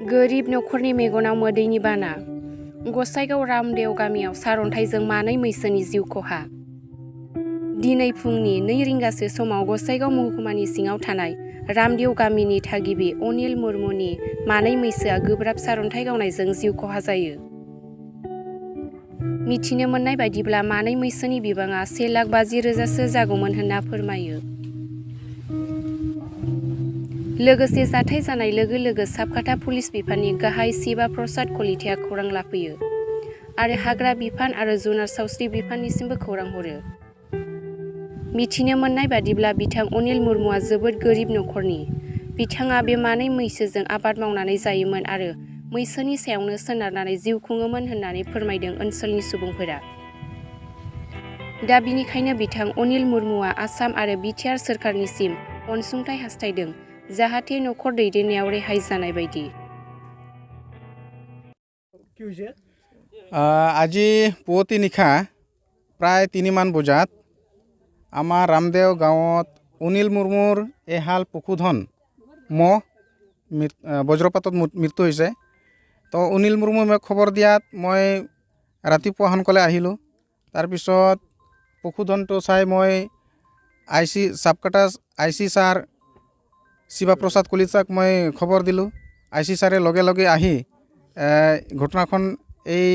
गोरिब नखरनि मेगनाव मोदैनि बाना। गसाइगाव रामदेव गामियाव सारअन्थाइजों मानै मैसोनि जिउ खहा। दिनै फुंनि 2 रिंगासो समाव गसाइगाव महकुमानि सिङाव थानाय रामदेव गामिनि थागिबि अनिल मुर्मुनि मानै मैसोआ गोब्राब सारअन्थाइ गावनायजों जिउ खहा जायो। मिथिनो मोननाय बायदिब्ला मानै मैसोनि बिबाङा 1,50,000 जागौमोन होनना फोरमायो। लोगोसे जाथाय जानाय लोगो लोगो साबखाथा पुलिस बिफाननि गाहाय शिवा प्रसाद कलिताया खौरां लाफैयो आरो हाग्रा बिफान आरो जुनार सावस्रि बिफाननिसिमबो खौरां हरो। मिथिनो मोननाय बादिब्ला बिथां अनिल मुर्मुआ जोबोद गोरिब नखरनि। बिथाङा बे मानै मैसोजों आबाद मावनानै जायोमोन आरो मैसोनि सायावनो सोनारनानै जिउ खुङोमोन होननानै फोरमायदों ओनसोलनि सुबुंफोरा। दा बिनिखायनो बिथां अनिल मुर्मुआ आसाम आरो बिटिआर सोरखारनिसिम अनसुंथाइ हास्थायदों, जाहाथे नखर दैदेननायाव रेहाय जानाय बायदि। আজি পুৱতি নিশা প্ৰায় 3 মান বজাত আমাৰ ৰামদেৱ গাঁৱত অনিল মুৰ্মুৰ এহাল পশুধন মহ বজ্ৰপাতত মৃত্যু হৈছে। তো অনিল মুৰ্মুৱে মোক খবৰ দিয়াত মই ৰাতিপুৱা সোনকালে আহিলোঁ। তাৰপিছত পশুধনটো চাই মই চাবকাটা IC ছাৰ শিৱা প্ৰসাদ কলিতাক মই খবৰ দিলোঁ। IC ছাৰে লগে লগে আহি ঘটনাখন এই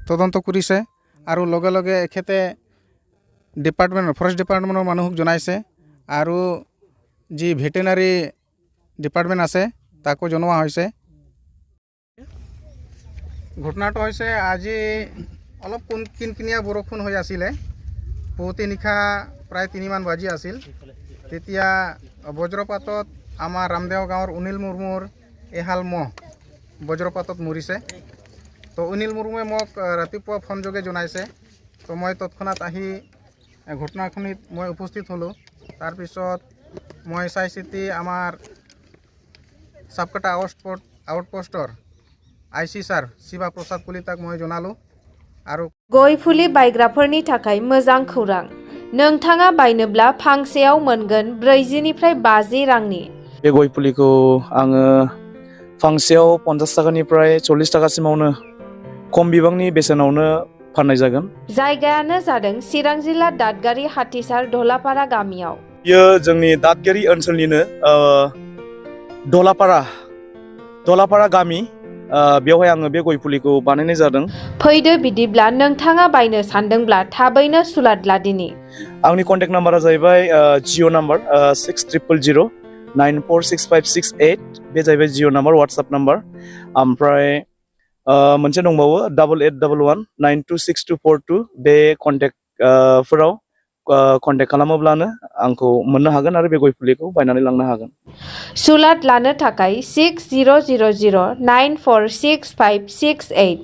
তদন্ত কৰিছে আৰু লগে লগে এখেতে ফৰেষ্ট ডিপাৰ্টমেণ্টৰ মানুহক জনাইছে আৰু যি ভেটেনাৰী ডিপাৰ্টমেণ্ট আছে তাকো জনোৱা হৈছে। ঘটনাটো হৈছে আজি অলপ কিনকিনীয়া বৰষুণ হৈ আছিলে। পুৱতি নিশা প্ৰায় 3 মান বাজি আছিল। তেতিয়া বজ্ৰপাতত আমাৰ ৰামদেৱ গাঁৱৰ অনিল মুৰ্মুৰ এহাল মহ বজ্ৰপাতত মৰিছে। তো অনিল মুৰ্মুৱে মোক ৰাতিপুৱা ফোন যোগে জনাইছে। তো মই তৎক্ষণাত আহি ঘটনাখনিত মই উপস্থিত হ'লোঁ। তাৰপিছত মই চাই চিতি আমাৰ চাবকাটা আউটপোষ্টৰ IC ছাৰ শিৱা প্ৰসাদ কলিতাক মই জনালোঁ। আৰু गय फुलि बायग्राफोरनि थाखाय मोजां खौरां। नोंथाङा बायनोब्ला फांसेयाव मोनगोन 40 निफ्राय 50 रांनि। बे गय फुलिखौ आङो फांसेयाव 50 टाकानिफ्राय 40 टाकासिमावनो खम बिबांनि बेसेनावनो फाननाय जागोन। जायगायानो जादों चिरां जिल्ला दादगारि हाथिसार धलापारा गामियाव। बियो जोंनि दादगारि ओनसोलनिनो धलापारा गामि। बेवहाय आङो बे गय फुलिखौ बानायनाय जादों। फैदो बिदिब्ला नोंथाङा बायनो सानदोंब्ला थाबैनो सुलाद लादिनि। आंनि कन्टेक्ट नाम्बारा जाहैबाय जिअ नाम्बार 600009465668। बे जाहैबाय जिअ नाम्बार, वाट्सएप नाम्बार। ओमफ्राय मोनसे दंबावो 8811926242। बे कन्टेक्टफोराव कन्टेक्ट खालामोब्लानो आंखौ मोननो हागोन आरो बे गय फुलिखौ बायनानै लांनो हागोन। सुलाद लानो थाखाय 6000946568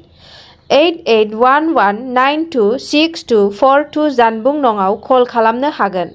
8811926242 जानबुं नङाव कल खालामनो हागोन।